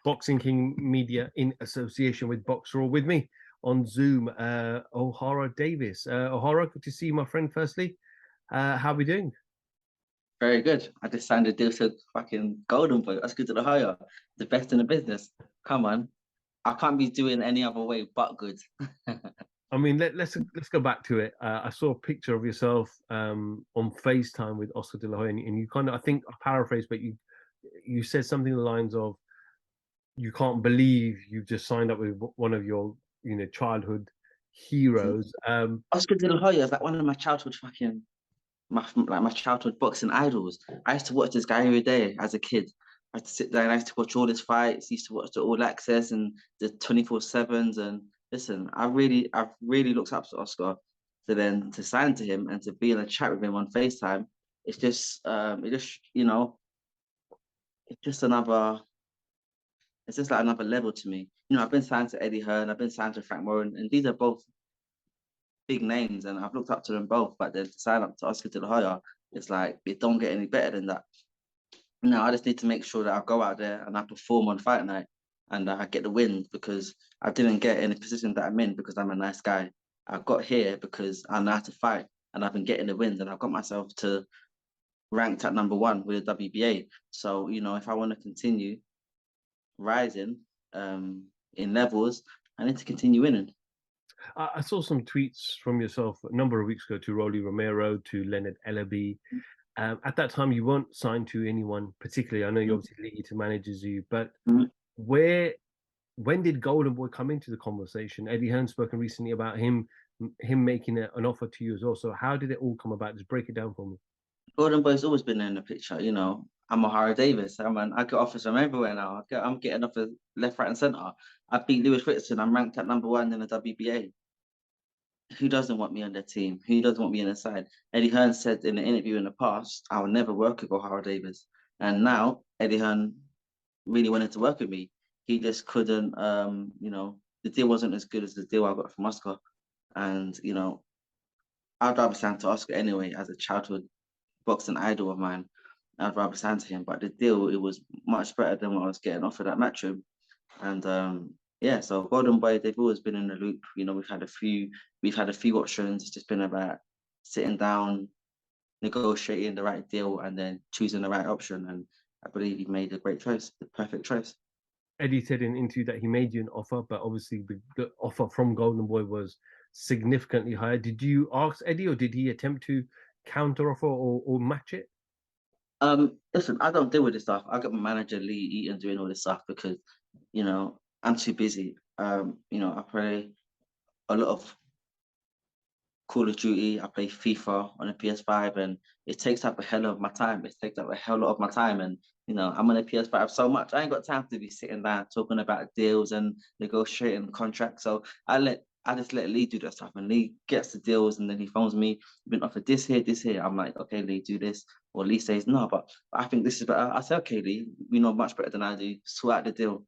Boxing King Media in association with Boxer, with me on Zoom, Ohara Davies. Ohara, good to see you, my friend. Firstly, how are we doing? Very good. I just signed a deal to fucking Golden Boy. Let's go to the higher. The best in the business. Come on. I can't be doing any other way but good. I mean, let's go back to it. I saw a picture of yourself on FaceTime with Oscar De La Hoya, and you kind of, I think, I paraphrase, but you said something along the lines of, "You can't believe you've just signed up with one of your, childhood heroes." Oscar De La Hoya is like one of my childhood my childhood boxing idols. I used to watch this guy every day as a kid. I used to sit there and I used to watch all his fights. I used to watch the All Access and the 24/7s. And listen, I've really looked up to Oscar. So then to sign to him and to be in a chat with him on FaceTime, it's just another it's just like another level to me. I've been signed to Eddie Hearn, I've been signed to Frank Warren, and these are both big names, and I've looked up to them both. But then to sign up to Oscar De La Hoya, it's like it don't get any better than that. I just need to make sure that I go out there and I perform on fight night and I get the win, because I didn't get in the position that I'm in because I'm a nice guy. I got here because I know how to fight and I've been getting the wins, and I've got myself to ranked at #1 with the WBA. So, if I want to continue rising in levels, I need to continue winning. I saw some tweets from yourself a number of weeks ago to Rolly Romero, to Leonard Ellaby. At that time, you weren't signed to anyone particularly. I know you obviously Leader manages you, but Mhm. when did Golden Boy come into the conversation? Eddie Hearn's spoken recently about him making an offer to you as well. So how did it all come about? Just break it down for me. Golden Boy's always been in the picture. I'm Ohara Davies. I get offers from everywhere now. I'm getting offers left, right, and center. I beat Lewis Ritson. I'm ranked at #1 in the WBA. Who doesn't want me on their team? Who doesn't want me on the side? Eddie Hearn said in an interview in the past, I will never work with Ohara Davies. And now Eddie Hearn really wanted to work with me. He just couldn't, the deal wasn't as good as the deal I got from Oscar. And, I'd rather sign to Oscar anyway as a childhood boxing idol of mine. I'd rather sign to him. But the deal, it was much better than what I was getting offered at Matchroom. And yeah, so Golden Boy, they've always been in the loop. We've had a few options. It's just been about sitting down, negotiating the right deal, and then choosing the right option. And I believe he made a great choice, the perfect choice. Eddie said in an interview that he made you an offer, but obviously the offer from Golden Boy was significantly higher. Did you ask Eddie, or did he attempt to counter offer or match it? Listen, I don't deal with this stuff. I got my manager Lee Eaton doing all this stuff because, I'm too busy. I play a lot of Call of Duty. I play FIFA on the PS5, and it takes up a hell of my time. It takes up a hell lot of my time, and I'm on the PS5 so much. I ain't got time to be sitting down talking about deals and negotiating contracts. So I just let Lee do that stuff, and Lee gets the deals, and then he phones me. Been offered this here, this here. I'm like, okay, Lee, do this. Or Lee says no, but I think this is better. I say, okay, Lee, you know much better than I do. Sort out the deal.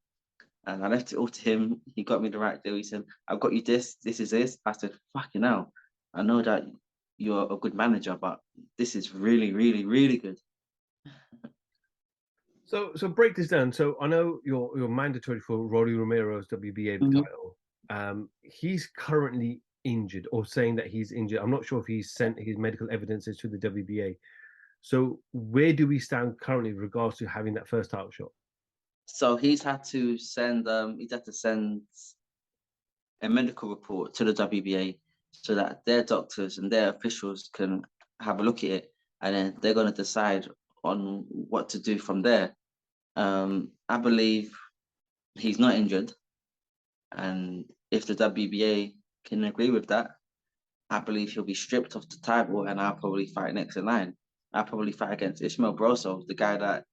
And I left it all to him. He got me the right deal. He said, I've got you this, this is this. I said, fucking hell. I know that you're a good manager, but this is really, really, really good. So break this down. So I know you're mandatory for Rolly Romero's WBA Mhm. title. He's currently injured, or saying that he's injured. I'm not sure if he's sent his medical evidences to the WBA. So where do we stand currently with regards to having that first title shot? So he's had to send a medical report to the WBA so that their doctors and their officials can have a look at it, and then they're going to decide on what to do from there. I believe he's not injured, and if the WBA can agree with that, I believe he'll be stripped of the title, and I'll probably fight next in line. I'll probably fight against Ishmael Broso, the guy that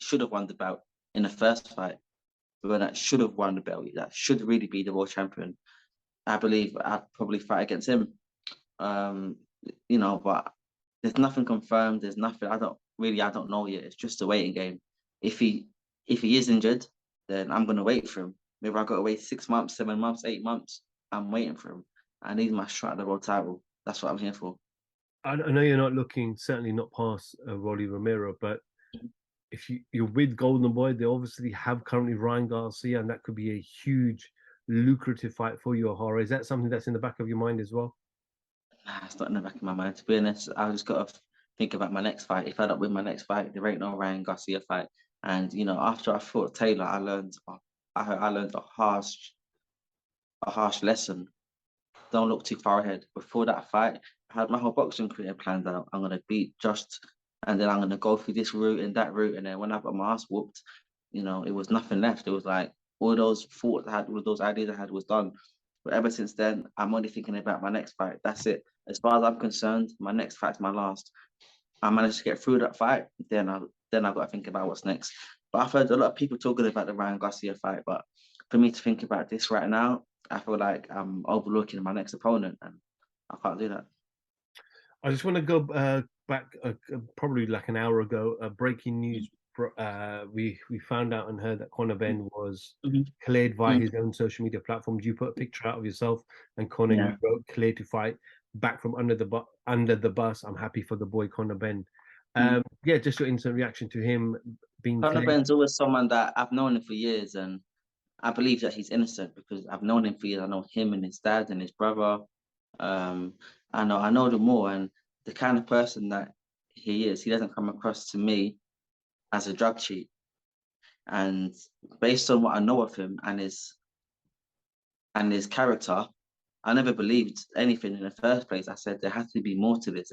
should have won the belt in the first fight, the one that should have won the belt, that should really be the world champion. I believe I'd probably fight against him. Um, but there's nothing confirmed. There's nothing. I don't know yet. It's just a waiting game. If he is injured, then I'm gonna wait for him. Maybe I gotta wait 6 months, 7 months, 8 months. I'm waiting for him. I need my shot at the world title. That's what I'm here for. I know you're not looking, certainly not past Rolly Romero, but you're with Golden Boy, they obviously have currently Ryan Garcia, and that could be a huge, lucrative fight for you, Ohara. Is that something that's in the back of your mind as well? Nah, it's not in the back of my mind. To be honest, I just got to think about my next fight. If I don't win my next fight, there ain't no Ryan Garcia fight. And you know, after I fought Taylor, I learned a harsh lesson. Don't look too far ahead. Before that fight, I had my whole boxing career planned out. I'm gonna beat Just, and then I'm gonna go through this route and that route, and then when I got my ass whooped, you know, it was nothing left. It was like all those thoughts I had, all those ideas I had was done. But ever since then, I'm only thinking about my next fight. That's it. As far as I'm concerned, my next fight's my last. I managed to get through that fight, then I got to think about what's next. But I've heard a lot of people talking about the Ryan Garcia fight, but for me to think about this right now, I feel like I'm overlooking my next opponent, and I can't do that. I just want to go back probably like an hour ago. Breaking news: we found out and heard that Conor Benn was cleared via his own social media platforms. You put a picture out of yourself and Conor, and Yeah. you wrote "cleared to fight." Back from under the bus. I'm happy for the boy Conor Benn. Yeah, just your instant reaction to him being Conor cleared. Benn's always someone that I've known him for years, and I believe that he's innocent because I've known him for years. I know him and his dad and his brother. Um, I know them all, and the kind of person that he is, he doesn't come across to me as a drug cheat. And based on what I know of him and his character, I never believed anything in the first place. I said there has to be more to this.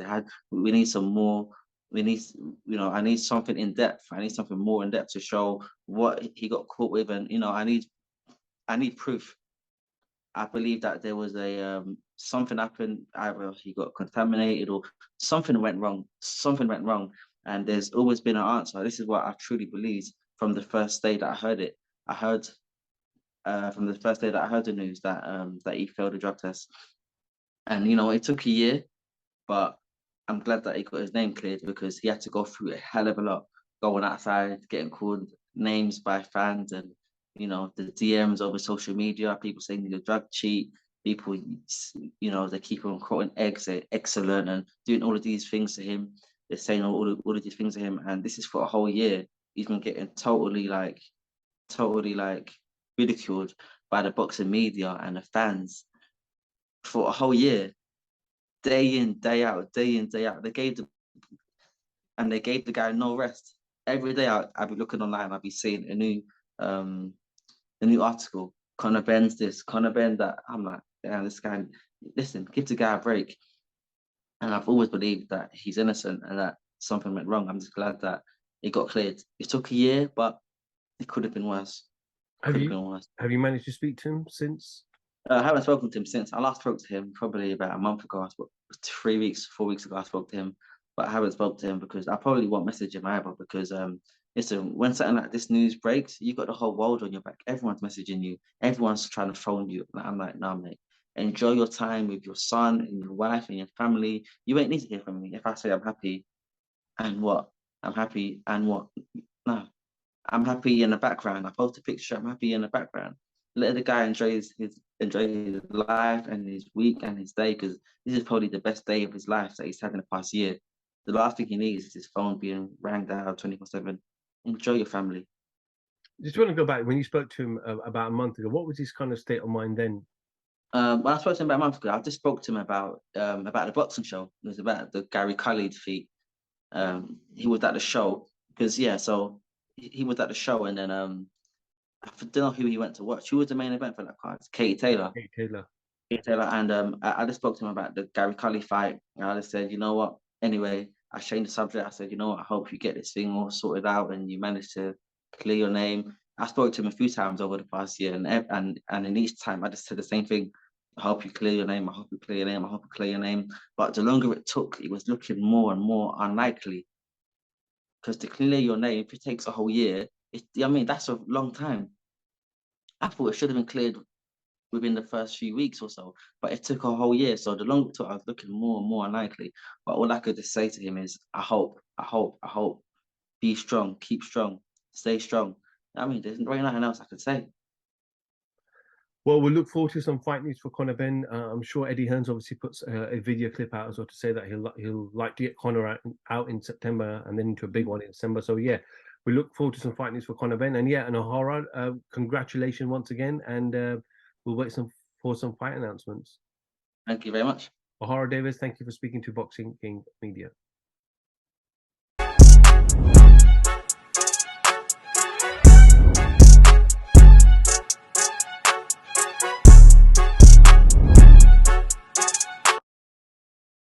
We need some more. We need, you know, I need something in depth. I need something more in depth to show what he got caught with, and you know, I need proof. I believe that there was a something happened. Either he got contaminated or something went wrong. Something went wrong, and there's always been an answer. This is what I truly believe from the first day that I heard it. I heard from the first day that I heard the news that he failed the drug test, and you know it took a year, but I'm glad that he got his name cleared because he had to go through a hell of a lot, going outside, getting called names by fans, and you know the DMs over social media, people saying he's a drug cheat, people, you know, they keep on quoting eggs, they're excellent, and doing all of these things to him. They're saying all of these things to him, and this is for a whole year. He's been getting totally like ridiculed by the boxing media and the fans for a whole year, day in, day out, day in, day out. They gave the guy no rest. Every day I'd be looking online, I'd be seeing a new article. Conor Benn's this, Conor Benn that. I'm like, damn, this guy, listen, give the guy a break. And I've always believed that he's innocent and that something went wrong. I'm just glad that it got cleared. It took a year, but it could have been worse. Have you managed to speak to him since? I haven't spoken to him since. I last spoke to him probably about a month ago. I spoke 3 weeks, 4 weeks ago. I spoke to him, but I haven't spoke to him because I probably won't message him either. Because listen, when something like this news breaks, you got the whole world on your back. Everyone's messaging you. Everyone's trying to phone you. And I'm like, nah, mate. Enjoy your time with your son and your wife and your family. You ain't need to hear from me. If I say I'm happy, and what? I'm happy, and what? No, I'm happy in the background. I post a picture. I'm happy in the background. Let the guy enjoy his life and his week and his day, because this is probably the best day of his life that he's had in the past year. The last thing he needs is his phone being rang down 24/7. Enjoy your family. Just want to go back when you spoke to him about a month ago. What was his kind of state of mind then? When I spoke to him about a month ago, I just spoke to him about the boxing show. It was about the Gary Cully defeat. He was at the show because so he was at the show, and then I don't know who he went to watch. Who was the main event for that card? Katie Taylor. Hey, Taylor. Katie Taylor, and I just spoke to him about the Gary Cully fight, and I just said, you know what? Anyway, I changed the subject. I said, you know what? I hope you get this thing all sorted out and you manage to clear your name. I spoke to him a few times over the past year, and in each time I just said the same thing. I hope you clear your name. I hope you clear your name. I hope you clear your name. But the longer it took, it was looking more and more unlikely. Because to clear your name, if it takes a whole year, that's a long time. I thought it should have been cleared within the first few weeks or so, but it took a whole year. So the longer it took, I was looking more and more unlikely. But all I could just say to him is, I hope, be strong, keep strong, stay strong. There's really nothing else I could say. Well, we'll look forward to some fight news for Conor Benn. I'm sure Eddie Hearns obviously puts a video clip out as well to say that he'll like to get Conor out in September and then into a big one in December. So yeah, we look forward to some fight news for Conor Benn. And yeah, and Ohara, congratulations once again, and we'll wait for some fight announcements. Thank you very much. Ohara Davies, thank you for speaking to Boxing King Media.